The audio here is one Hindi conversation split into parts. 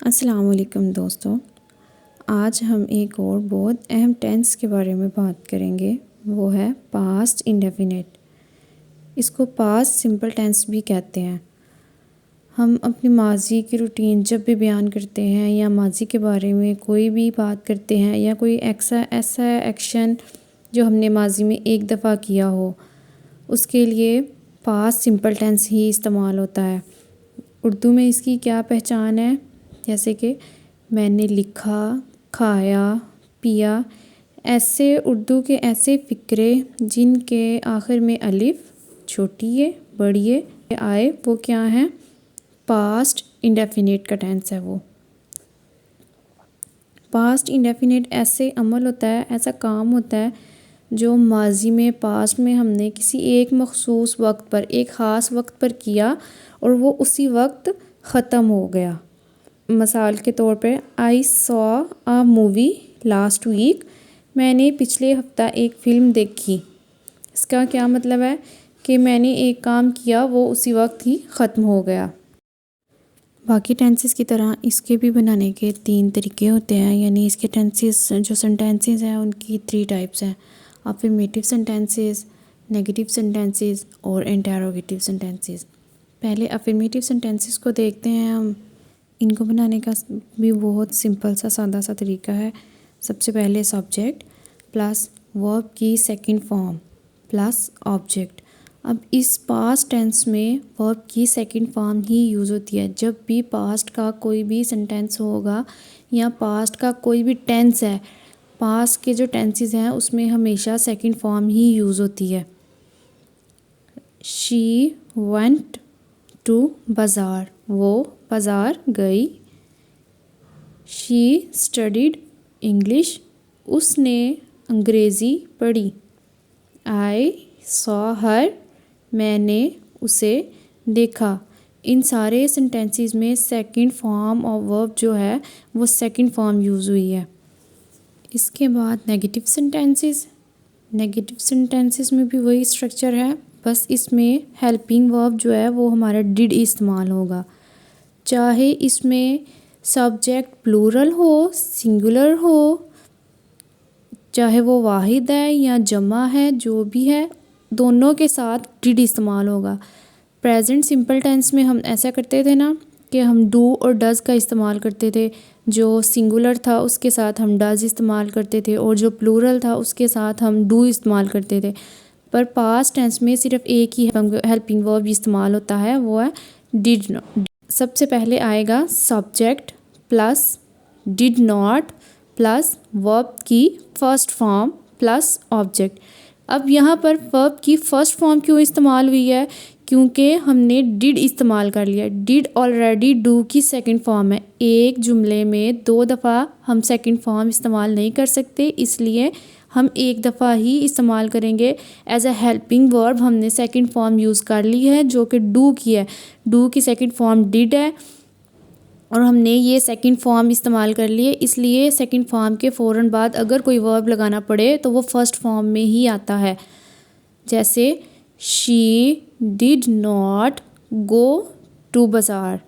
अस्सलाम वालेकुम दोस्तों। आज हम एक और बहुत अहम टेंस के बारे में बात करेंगे, वो है पास्ट इंडेफिनिट। इसको पास्ट सिंपल टेंस भी कहते हैं। हम अपनी माजी की रूटीन जब भी बयान करते हैं या माजी के बारे में कोई भी बात करते हैं या कोई ऐसा एक्शन जो हमने माजी में एक दफ़ा किया हो, उसके लिए पास्ट सिंपल टेंस ही इस्तेमाल होता है। उर्दू में इसकी क्या पहचान है? जैसे कि मैंने लिखा, खाया, पिया। ऐसे उर्दू के ऐसे फ़िक्रे जिनके आखिर में अलिफ, छोटी है, बड़ी है आए, वो क्या हैं? पास्ट इंडेफिनिट का टेंस है वो। पास्ट इंडेफिनिट ऐसे अमल होता है, ऐसा काम होता है जो माजी में, पास्ट में हमने किसी एक मखसूस वक्त पर, एक ख़ास वक्त पर किया और वो उसी वक्त ख़त्म हो गया। मिसाल के तौर पे I saw a movie last week. मैंने पिछले हफ्ता एक फ़िल्म देखी। इसका क्या मतलब है कि मैंने एक काम किया, वो उसी वक्त ही ख़त्म हो गया। बाकी टेंसेस की तरह इसके भी बनाने के 3 तरीके होते हैं, यानी इसके टेंसेस जो सेंटेंसेस हैं उनकी 3 टाइप्स हैं। अफर्मेटिव सेंटेंसेस, नेगेटिव सेंटेंसेस और इंटरोगेटिव सेंटेंसेस। पहले अफर्मेटिव सेंटेंसेस को देखते हैं हम। इनको बनाने का भी बहुत सिंपल सा सादा सा तरीका है। सबसे पहले सब्जेक्ट प्लस वर्ब की सेकंड फॉर्म प्लस ऑब्जेक्ट। अब इस पास्ट टेंस में वर्ब की सेकंड फॉर्म ही यूज़ होती है। जब भी पास्ट का कोई भी सेंटेंस होगा या पास्ट का कोई भी टेंस है, पास्ट के जो टेंसेस हैं उसमें हमेशा सेकंड फॉर्म ही यूज़ होती है। शी वेंट टू बाज़ार, वो बाज़ार गई। शी स्टडीड इंग्लिश, उसने अंग्रेज़ी पढ़ी। आई सॉ हर, मैंने उसे देखा। इन सारे सेंटेंसेस में सेकंड फॉर्म ऑफ वर्ब जो है वो सेकंड फॉर्म यूज़ हुई है। इसके बाद नेगेटिव सेंटेंसेस। नेगेटिव सेंटेंसेस में भी वही स्ट्रक्चर है, बस इसमें हेल्पिंग वर्ब जो है वो हमारा डिड इस्तेमाल होगा। चाहे इसमें सब्जेक्ट प्लूरल हो, सिंगुलर हो, चाहे वो वाहिद है या जमा है, जो भी है, दोनों के साथ डिड इस्तेमाल होगा। प्रेजेंट सिंपल टेंस में हम ऐसा करते थे ना कि हम डू और डज़ का इस्तेमाल करते थे। जो सिंगुलर था उसके साथ हम डज़ इस्तेमाल करते थे और जो प्लूरल था उसके साथ हम डू इस्तेमाल करते थे। पर पास्ट टेंस में सिर्फ एक ही हेल्पिंग वर्ब इस्तेमाल होता है, वो है डिड। सबसे पहले आएगा subject plus did not plus verb की फर्स्ट फॉर्म प्लस ऑब्जेक्ट। अब यहाँ पर वर्ब की फ़र्स्ट फॉर्म क्यों इस्तेमाल हुई है? क्योंकि हमने डिड इस्तेमाल कर लिया। डिड ऑलरेडी डू की सेकंड फॉर्म है। एक जुमले में 2 दफ़ा हम सेकंड फॉर्म इस्तेमाल नहीं कर सकते, इसलिए हम एक दफ़ा ही इस्तेमाल करेंगे। एज अ हेल्पिंग वर्ब हमने सेकंड फॉर्म यूज़ कर ली है जो कि डू की है। डू की सेकंड फॉर्म डिड है और हमने ये सेकंड फॉर्म इस्तेमाल कर लिए, इसलिए सेकंड फॉर्म के फ़ौरन बाद अगर कोई वर्ब लगाना पड़े तो वो फर्स्ट फॉर्म में ही आता है। जैसे she did not go to बाज़ार।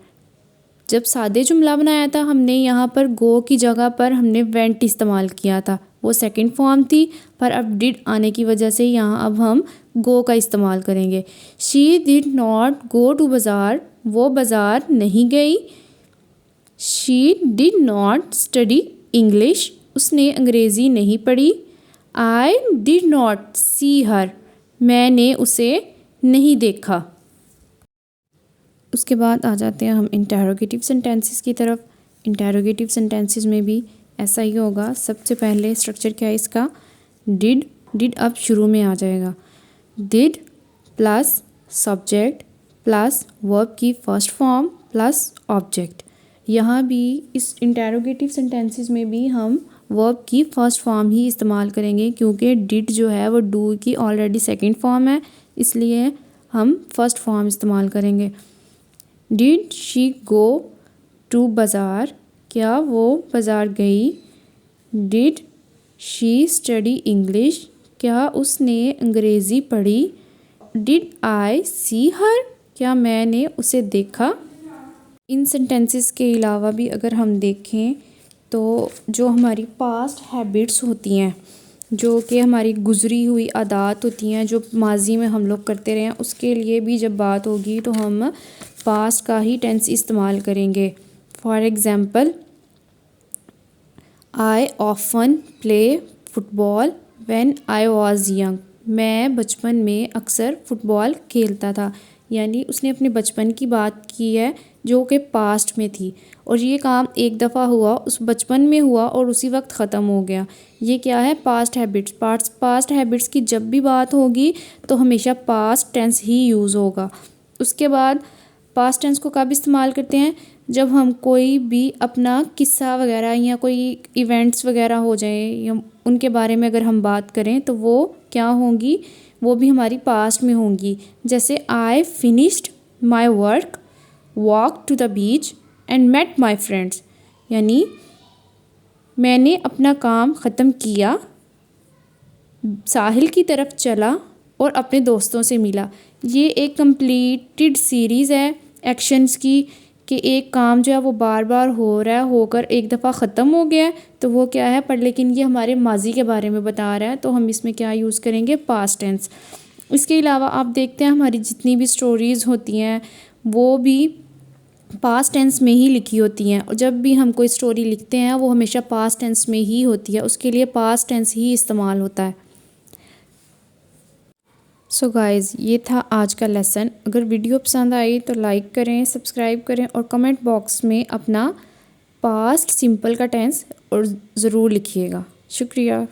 जब सादे जुमला बनाया था हमने यहाँ पर गो की जगह पर हमने वेंट इस्तेमाल किया था, वो सेकंड फॉर्म थी। पर अब डिड आने की वजह से यहाँ अब हम गो का इस्तेमाल करेंगे। She did not go to बाज़ार, वो बाज़ार नहीं गई। She did not study English, उसने अंग्रेज़ी नहीं पढ़ी। आई डिड नॉट सी हर, मैंने उसे नहीं देखा। उसके बाद आ जाते हैं हम इंटरोगेटिव सेंटेंसेस की तरफ। इंटरोगेटिव सेंटेंसेस में भी ऐसा ही होगा। सबसे पहले स्ट्रक्चर क्या है इसका? डिड। डिड अब शुरू में आ जाएगा। Did plus subject plus verb की फर्स्ट फॉर्म प्लस ऑब्जेक्ट। यहाँ भी इस इंटरोगेटिव सेंटेंसेस में भी हम वर्ब की फर्स्ट फॉर्म ही इस्तेमाल करेंगे, क्योंकि डिड जो है वो डू की ऑलरेडी सेकंड फॉर्म है, इसलिए हम फर्स्ट फॉर्म इस्तेमाल करेंगे। डिड शी गो टू बाज़ार, क्या वो बाज़ार गई? डिड शी स्टडी इंग्लिश, क्या उसने अंग्रेज़ी पढ़ी? डिड आई सी हर, क्या मैंने उसे देखा? इन सेंटेंसेस के अलावा भी अगर हम देखें तो जो हमारी पास्ट हैबिट्स होती हैं, जो कि हमारी गुज़री हुई आदत होती हैं, जो माजी में हम लोग करते रहे हैं, उसके लिए भी जब बात होगी तो हम पास्ट का ही टेंस इस्तेमाल करेंगे। For example, I often play football when I was young. मैं बचपन में अक्सर फ़ुटबॉल खेलता था। यानी उसने अपने बचपन की बात की है जो कि पास्ट में थी, और ये काम एक दफ़ा हुआ, उस बचपन में हुआ और उसी वक्त ख़त्म हो गया। ये क्या है? Past habits. पास्ट हैबिट्स की जब भी बात होगी तो हमेशा पास्ट टेंस ही यूज़ होगा। उसके बाद पास्ट टेंस को कब इस्तेमाल करते हैं? जब हम कोई भी अपना किस्सा वगैरह या कोई इवेंट्स वगैरह हो जाए या उनके बारे में अगर हम बात करें तो वो क्या होंगी? वो भी हमारी पास्ट में होंगी। जैसे I finished my work, walk to the beach and met my friends. यानी मैंने अपना काम ख़त्म किया, साहिल की तरफ चला और अपने दोस्तों से मिला। ये एक कंप्लीटेड सीरीज़ है एक्शंस की, कि एक काम जो है वो बार बार हो रहा है, होकर एक दफ़ा ख़त्म हो गया है, तो वो क्या है? पर लेकिन ये हमारे माजी के बारे में बता रहा है, तो हम इसमें क्या यूज़ करेंगे? Past tense. इसके अलावा आप देखते हैं हमारी जितनी भी स्टोरीज़ होती हैं वो भी पास्ट टेंस में ही लिखी होती हैं, और जब भी हम कोई स्टोरी लिखते हैं वो हमेशा पास्ट टेंस में ही होती है, उसके लिए पास्ट टेंस ही इस्तेमाल होता है। सो गाइज़, ये था आज का लेसन। अगर वीडियो पसंद आई तो लाइक करें, सब्सक्राइब करें और कमेंट बॉक्स में अपना पास्ट सिंपल का टेंस और ज़रूर लिखिएगा। शुक्रिया।